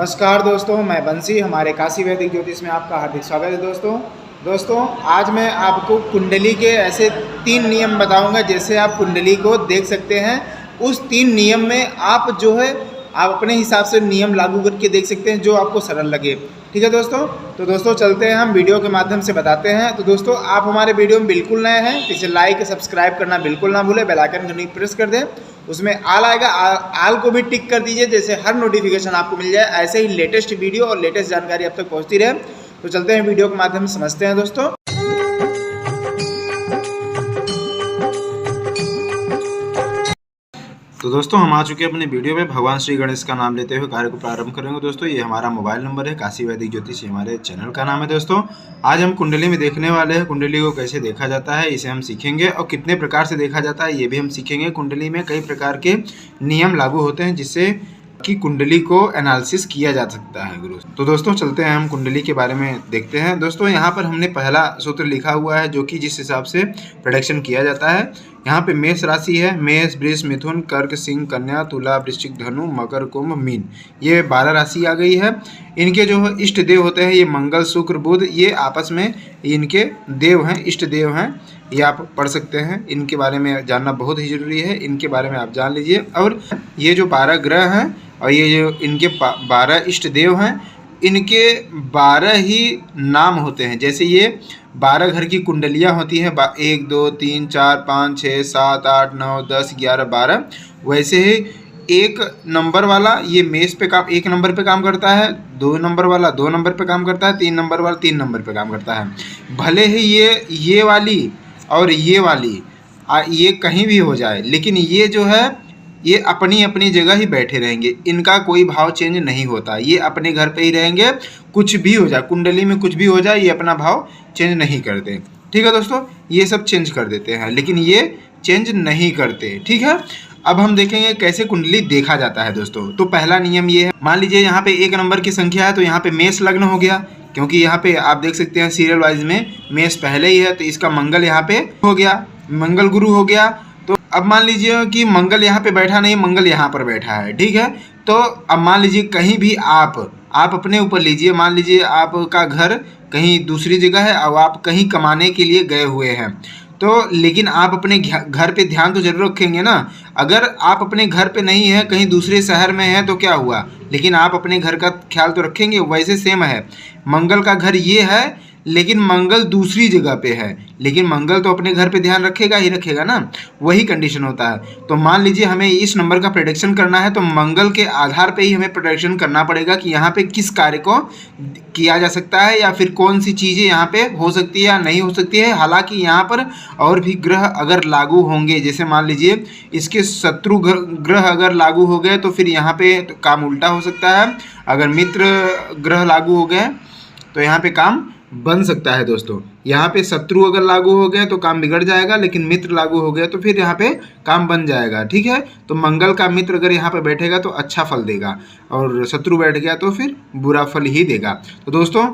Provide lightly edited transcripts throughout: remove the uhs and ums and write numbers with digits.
नमस्कार दोस्तों, मैं बंसी हमारे काशी वैदिक ज्योतिष में आपका हार्दिक स्वागत है। दोस्तों आज मैं आपको कुंडली के ऐसे 3 नियम बताऊंगा, जैसे आप कुंडली को देख सकते हैं। उस 3 नियम में आप जो है आप अपने हिसाब से नियम लागू करके देख सकते हैं, जो आपको सरल लगे। ठीक है दोस्तों, तो दोस्तों चलते हैं, हम वीडियो के माध्यम से बताते हैं। तो दोस्तों आप हमारे वीडियो में बिल्कुल नए हैं तो इसे लाइक सब्सक्राइब करना बिल्कुल ना भूलें, बेल आइकन घंटी प्रेस कर दें, उसमें आल आएगा, आल को भी टिक कर दीजिए, जैसे हर नोटिफिकेशन आपको मिल जाए। ऐसे ही लेटेस्ट वीडियो और लेटेस्ट जानकारी आप तक पहुंचती रहे। तो चलते हैं वीडियो के माध्यम से समझते हैं दोस्तों। तो दोस्तों हम आ चुके हैं अपने वीडियो में। भगवान श्री गणेश का नाम लेते हुए कार्य को प्रारंभ करेंगे। दोस्तों ये हमारा मोबाइल नंबर है, काशी वैदिक ज्योतिष हमारे चैनल का नाम है। दोस्तों आज हम कुंडली में देखने वाले हैं, कुंडली को कैसे देखा जाता है इसे हम सीखेंगे, और कितने प्रकार से देखा जाता है ये भी हम सीखेंगे। कुंडली में कई प्रकार के नियम लागू होते हैं जिससे कि कुंडली को एनालिसिस किया जा सकता है गुरु। तो दोस्तों चलते हैं, हम कुंडली के बारे में देखते हैं। दोस्तों यहाँ पर हमने पहला सूत्र लिखा हुआ है, जो कि जिस हिसाब से प्रेडिक्शन किया जाता है। यहाँ पे मेष राशि है, मेष, वृष, मिथुन, कर्क, सिंह, कन्या, तुला, वृश्चिक, धनु, मकर, कुंभ, मीन, ये 12 राशि आ गई है। इनके जो इष्ट देव होते हैं, ये मंगल, शुक्र, बुध, ये आपस में इनके देव हैं, इष्ट देव हैं। ये आप पढ़ सकते हैं, इनके बारे में जानना बहुत ही जरूरी है, इनके बारे में आप जान लीजिए। और ये जो 12 ग्रह हैं और ये जो इनके 12 इष्ट देव हैं, इनके 12 ही नाम होते हैं। जैसे ये 12 घर की कुंडलियाँ होती हैं, 1 2 3 4 5 6 7 8 9 10 11 12, वैसे ही एक नंबर वाला ये मेष पे काम 1 नंबर पे काम करता है, 2 नंबर वाला 2 नंबर पे काम करता है, 3 नंबर वाला 3 नंबर पे काम करता है। भले ही ये वाली और ये वाली ये कहीं भी हो जाए, लेकिन ये जो है ये अपनी अपनी जगह ही बैठे रहेंगे, इनका कोई भाव चेंज नहीं होता, ये अपने घर पे ही रहेंगे। कुछ भी हो जाए कुंडली में, कुछ भी हो जाए, ये अपना भाव चेंज नहीं करते। ठीक है दोस्तों, ये सब चेंज कर देते हैं, लेकिन ये चेंज नहीं करते। ठीक है, अब हम देखेंगे कैसे कुंडली देखा जाता है दोस्तों। तो पहला नियम ये है, मान लीजिए यहाँ पे 1 नंबर की संख्या है, तो यहाँ पे मेष लग्न हो गया, क्योंकि यहाँ पे आप देख सकते हैं सीरियल वाइज में मेष पहले ही है, तो इसका मंगल यहाँ पे हो गया, मंगल गुरु हो गया। तो अब मान लीजिए कि मंगल यहाँ पे बैठा नहीं, मंगल यहाँ पर बैठा है। ठीक है, तो अब मान लीजिए कहीं भी आप अपने ऊपर लीजिए, मान लीजिए आपका घर कहीं दूसरी जगह है और आप कहीं कमाने के लिए गए हुए हैं, तो लेकिन आप अपने घर पे ध्यान तो जरूर रखेंगे ना। अगर आप अपने घर पे नहीं है, कहीं दूसरे शहर में है, तो क्या हुआ, लेकिन आप अपने घर का ख्याल तो रखेंगे। वैसे सेम है, मंगल का घर ये है लेकिन मंगल दूसरी जगह पे है, लेकिन मंगल तो अपने घर पे ध्यान रखेगा ही रखेगा ना, वही कंडीशन होता है। तो मान लीजिए हमें इस नंबर का प्रेडिक्शन करना है, तो मंगल के आधार पे ही हमें प्रेडिक्शन करना पड़ेगा कि यहाँ पे किस कार्य को किया जा सकता है, या फिर कौन सी चीज़ें यहाँ पे हो सकती है या नहीं हो सकती है। हालांकि यहाँ पर और भी ग्रह अगर लागू होंगे, जैसे मान लीजिए इसके शत्रु ग्रह अगर लागू हो गए, तो फिर यहाँ पे काम उल्टा हो सकता है। अगर मित्र ग्रह लागू हो गए तो यहाँ पे काम बन सकता है दोस्तों। यहाँ पे शत्रु अगर लागू हो गए तो काम बिगड़ जाएगा, लेकिन मित्र लागू हो गया तो फिर यहाँ पे काम बन जाएगा। ठीक है, तो मंगल का मित्र अगर यहाँ पे बैठेगा तो अच्छा फल देगा, और शत्रु बैठ गया तो फिर बुरा फल ही देगा। तो दोस्तों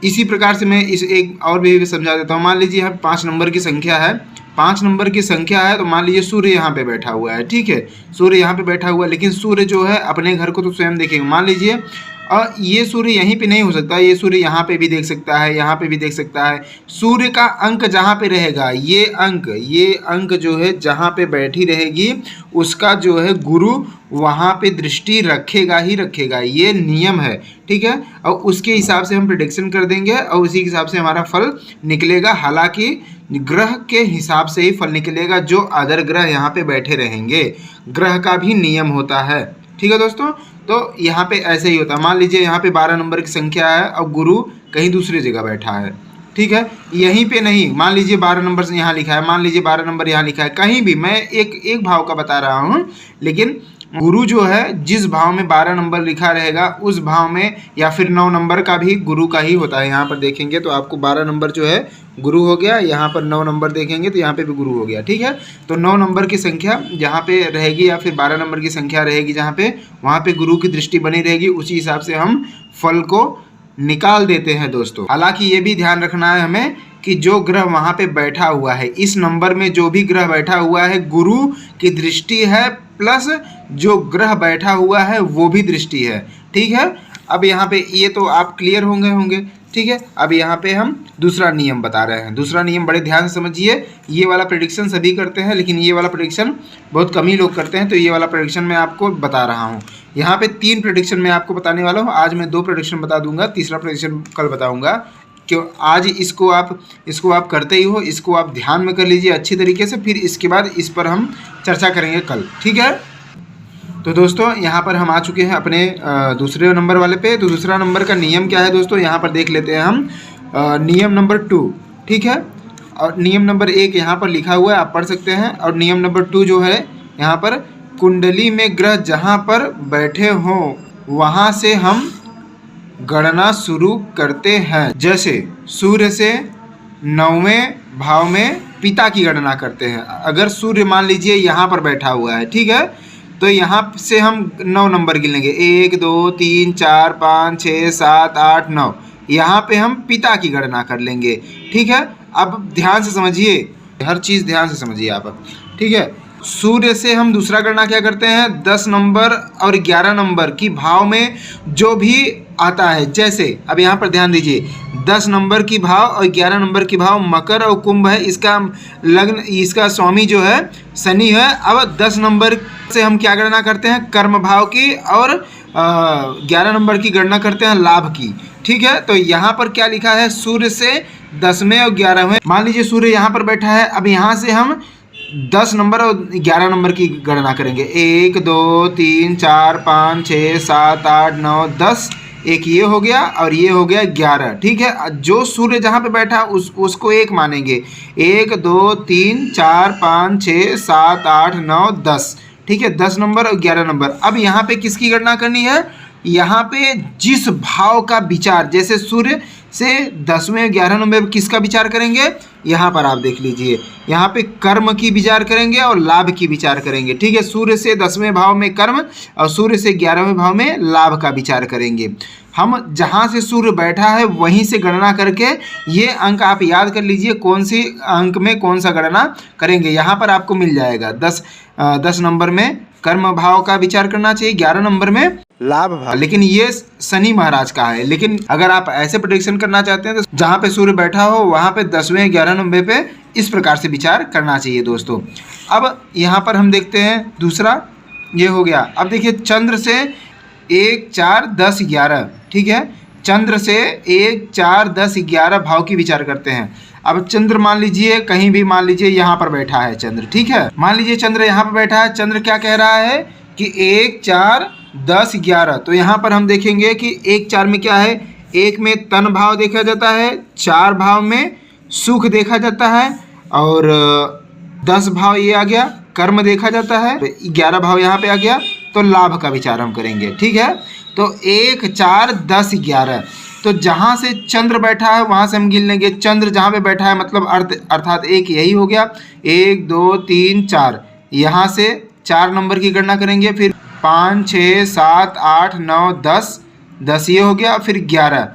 इसी प्रकार से मैं इस एक और भी समझा देता हूँ। मान लीजिए यहाँ 5 नंबर की संख्या है, 5 नंबर की संख्या है, तो मान लीजिए सूर्य यहाँ पे बैठा हुआ है। ठीक है, सूर्य यहाँ पे बैठा हुआ है, लेकिन सूर्य जो है अपने घर को तो स्वयं देखेंगे। मान लीजिए और ये सूर्य यहीं पे नहीं हो सकता, ये सूर्य यहाँ पे भी देख सकता है, यहाँ पे भी देख सकता है। सूर्य का अंक जहाँ पे रहेगा, ये अंक जो है जहाँ पे बैठी रहेगी, उसका जो है गुरु वहाँ पे दृष्टि रखेगा ही रखेगा, ये नियम है। ठीक है, और उसके हिसाब से हम प्रेडिक्शन कर देंगे और उसी के हिसाब से हमारा फल निकलेगा। हालांकि ग्रह के हिसाब से ही फल निकलेगा, जो अदर ग्रह यहाँ पे बैठे रहेंगे, ग्रह का भी नियम होता है। ठीक है दोस्तों, तो यहाँ पे ऐसे ही होता है। मान लीजिए यहाँ पे 12 नंबर की संख्या है और गुरु कहीं दूसरी जगह बैठा है। ठीक है, यहीं पे नहीं, मान लीजिए 12 नंबर से यहाँ लिखा है, मान लीजिए 12 नंबर यहाँ लिखा है, कहीं भी मैं एक भाव का बता रहा हूँ, लेकिन गुरु जो है जिस भाव में 12 नंबर लिखा रहेगा उस भाव में, या फिर 9 नंबर का भी गुरु का ही होता है। यहाँ पर देखेंगे तो आपको 12 नंबर जो है गुरु हो गया, यहाँ पर 9 नंबर देखेंगे तो यहाँ पे भी गुरु हो गया। ठीक है, तो 9 नंबर की संख्या जहाँ पे रहेगी या फिर 12 नंबर की संख्या रहेगी जहाँ पे, वहाँ पे गुरु की दृष्टि बनी रहेगी। उसी हिसाब से हम फल को निकाल देते हैं दोस्तों। हालांकि ये भी ध्यान रखना है हमें कि जो ग्रह वहाँ पे बैठा हुआ है, इस नंबर में जो भी ग्रह बैठा हुआ है, गुरु की दृष्टि है, प्लस जो ग्रह बैठा हुआ है वो भी दृष्टि है। ठीक है, अब यहाँ पे ये तो आप क्लियर होंगे, ठीक है। अब यहाँ पे हम दूसरा नियम बता रहे हैं। दूसरा नियम बड़े ध्यान से समझिए। ये वाला प्रेडिक्शन सभी करते हैं, लेकिन ये वाला प्रेडिक्शन बहुत कम ही लोग करते हैं, तो ये वाला प्रेडिक्शन मैं आपको बता रहा हूँ। यहाँ पे 3 प्रेडिक्शन मैं आपको बताने वाला हूँ। आज मैं 2 प्रेडिक्शन बता दूंगा, तीसरा प्रेडिक्शन कल बताऊँगा। क्यों आज इसको आप करते ही हो, इसको आप ध्यान में कर लीजिए अच्छी तरीके से, फिर इसके बाद इस पर हम चर्चा करेंगे कल, ठीक है। तो दोस्तों यहाँ पर हम आ चुके हैं अपने दूसरे नंबर वाले पे। तो दूसरा नंबर का नियम क्या है दोस्तों, यहाँ पर देख लेते हैं हम। नियम नंबर 2, ठीक है। और नियम नंबर 1 यहाँ पर लिखा हुआ है, आप पढ़ सकते हैं। और नियम नंबर 2 जो है यहाँ पर, कुंडली में ग्रह जहाँ पर बैठे हों वहाँ से हम गणना शुरू करते हैं। जैसे सूर्य से 9वें भाव में पिता की गणना करते हैं। अगर सूर्य मान लीजिए यहाँ पर बैठा हुआ है, ठीक है, तो यहाँ से हम 9 नंबर गिनेंगे, 1 2 3 4 5 6 7 8 9। यहाँ पे हम पिता की गणना कर लेंगे, ठीक है। अब ध्यान से समझिए, हर चीज़ ध्यान से समझिए आप, ठीक है। सूर्य से हम दूसरा गणना क्या करते हैं, 10 नंबर और 11 नंबर की भाव में जो भी आता है। जैसे अब यहाँ पर ध्यान दीजिए, 10 नंबर की भाव और 11 नंबर की भाव मकर और कुंभ है, इसका लग्न, इसका स्वामी जो है शनि है। अब 10 नंबर से हम क्या गणना करते हैं, कर्म भाव की, और 11 नंबर की गणना करते हैं लाभ की, ठीक है। तो यहाँ पर क्या लिखा है, सूर्य से 10वें और 11वें, मान लीजिए सूर्य यहाँ पर बैठा है। अब यहाँ से हम 10 नंबर और 11 नंबर की गणना करेंगे, 1 2 3 4 5 6 7 8 9 10। एक ये हो गया और ये हो गया 11, ठीक है। जो सूर्य जहाँ पे बैठा उसको 1 मानेंगे, 1 2 3 4 5 6 7 8 9 10, ठीक है। 10 नंबर और 11 नंबर। अब यहाँ पे किसकी गणना करनी है, यहाँ पे जिस भाव का विचार, जैसे सूर्य से 10वें 11 नंबर किसका विचार करेंगे, यहाँ पर आप देख लीजिए, यहाँ पे कर्म की विचार करेंगे और लाभ की विचार करेंगे, ठीक है। सूर्य से 10वें भाव में कर्म और सूर्य से 11वें भाव में लाभ का विचार करेंगे। हम जहाँ से सूर्य बैठा है वहीं से गणना करके ये अंक आप याद कर लीजिए, कौन सी अंक में कौन सा गणना करेंगे। यहाँ पर आपको मिल जाएगा 10 नंबर में कर्म भाव का विचार करना चाहिए, 11 नंबर में लाभ भाव, लेकिन ये शनि महाराज का है। लेकिन अगर आप ऐसे प्रेडिक्शन करना चाहते हैं तो जहाँ पे सूर्य बैठा हो वहाँ पे 10वें 11 नंबर पे इस प्रकार से विचार करना चाहिए दोस्तों। अब यहाँ पर हम देखते हैं दूसरा, ये हो गया। अब देखिए चंद्र से 1 4 10 11, ठीक है। चंद्र से 1 4 10 11 भाव की विचार करते हैं। अब चंद्र मान लीजिए कहीं भी, मान लीजिए यहाँ पर बैठा है चंद्र, ठीक है। मान लीजिए चंद्र यहाँ पर बैठा है। चंद्र क्या कह रहा है कि 1 4 10 11। तो यहाँ पर हम देखेंगे कि 1 4 में क्या है, 1 में तन भाव देखा जाता है, 4 भाव में सुख देखा जाता है, और 10 भाव ये आ गया कर्म देखा जाता है, 11 भाव यहाँ पे आ गया, तो लाभ का विचार हम करेंगे, ठीक है। तो 1 4 10 11, तो जहाँ से चंद्र बैठा है वहाँ से हम गिन लेंगे। चंद्र जहाँ पे बैठा है मतलब अर्थात 1 यही हो गया, 1 2 3 4, यहाँ से 4 नंबर की गणना करेंगे, फिर 5 6 7 8 9 10 ये हो गया, फिर 11।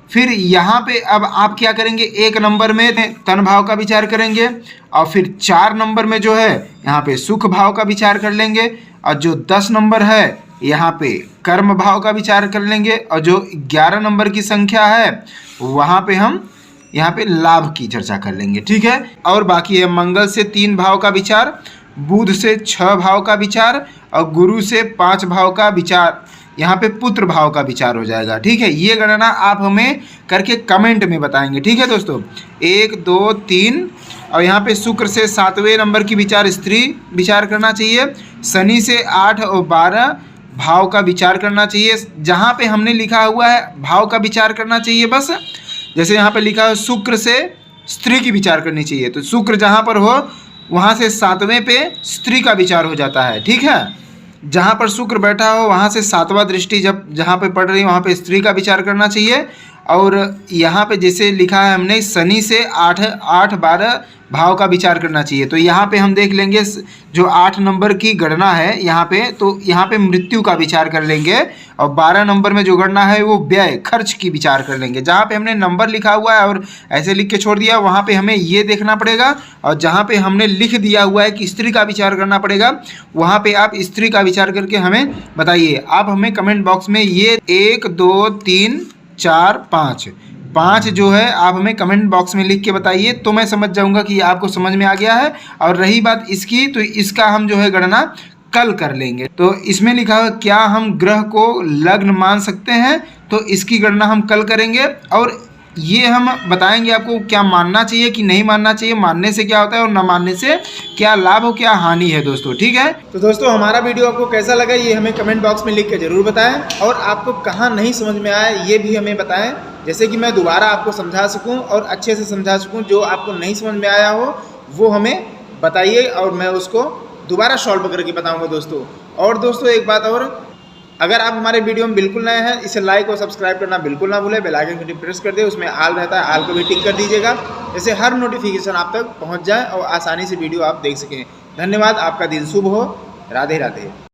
फिर यहाँ पे अब आप क्या करेंगे, 1 नंबर में तन भाव का विचार करेंगे, और फिर 4 नंबर में जो है यहाँ पे सुख भाव का विचार कर लेंगे, और जो 10 नंबर है यहाँ पे कर्म भाव का विचार कर लेंगे, और जो 11 नंबर की संख्या है वहाँ पे हम यहाँ पे लाभ की चर्चा कर लेंगे, ठीक है। और बाकी है मंगल से 3 भाव का विचार, बुध से 6 भाव का विचार, और गुरु से 5 भाव का विचार, यहाँ पे पुत्र भाव का विचार हो जाएगा, ठीक है। ये गणना आप हमें करके कमेंट में बताएंगे, ठीक है दोस्तों। 1 2 3, और यहाँ पे शुक्र से 7वें नंबर की विचार स्त्री विचार करना चाहिए, शनि से 8 और 12 भाव का विचार करना चाहिए। जहाँ पे हमने लिखा हुआ है भाव का विचार करना चाहिए बस, जैसे यहाँ पे लिखा है शुक्र से स्त्री की विचार करनी चाहिए, तो शुक्र जहाँ पर हो वहाँ से 7वें पे स्त्री का विचार हो जाता है, ठीक है। जहाँ पर शुक्र बैठा हो वहाँ से 7वां दृष्टि जहाँ पे पड़ रही है वहाँ पे स्त्री का विचार करना चाहिए, और यहाँ पे जैसे लिखा है हमने शनि से 8-12 भाव का विचार करना चाहिए। तो यहाँ पे हम देख लेंगे जो 8 नंबर की गणना है यहाँ पे, तो यहाँ पे मृत्यु का विचार कर लेंगे और 12 नंबर में जो गणना है वो व्यय खर्च की विचार कर लेंगे। जहाँ पे हमने नंबर लिखा हुआ है और ऐसे लिख के छोड़ दिया वहाँ पे हमें ये देखना पड़ेगा, और जहाँ पे हमने लिख दिया हुआ है कि स्त्री का विचार करना पड़ेगा वहाँ पे आप स्त्री का विचार करके हमें बताइए। आप हमें कमेंट बॉक्स में ये 1 2 3 4 5 जो है आप हमें कमेंट बॉक्स में लिख के बताइए, तो मैं समझ जाऊंगा कि आपको समझ में आ गया है। और रही बात इसकी, तो इसका हम जो है गणना कल कर लेंगे। तो इसमें लिखा है क्या हम ग्रह को लग्न मान सकते हैं, तो इसकी गणना हम कल करेंगे और ये हम बताएंगे आपको क्या मानना चाहिए कि नहीं मानना चाहिए, मानने से क्या होता है और न मानने से क्या लाभ हो क्या हानि है दोस्तों। ठीक है, तो दोस्तों हमारा वीडियो आपको कैसा लगा ये हमें कमेंट बॉक्स में लिख के ज़रूर बताएं, और आपको कहाँ नहीं समझ में आया ये भी हमें बताएं, जैसे कि मैं दोबारा आपको समझा सकूं और अच्छे से समझा सकूं। जो आपको नहीं समझ में आया हो वो हमें बताइए और मैं उसको दोबारा सॉल्व करके बताऊँगा दोस्तों। और दोस्तों एक बात और, अगर आप हमारे वीडियो में बिल्कुल नए हैं, इसे लाइक और सब्सक्राइब करना बिल्कुल ना भूलें। बेल आइकन को प्रेस कर दे, उसमें ऑल रहता है, ऑल को भी टिक कर दीजिएगा, जैसे हर नोटिफिकेशन आप तक पहुंच जाए और आसानी से वीडियो आप देख सकें। धन्यवाद, आपका दिन शुभ हो। राधे राधे।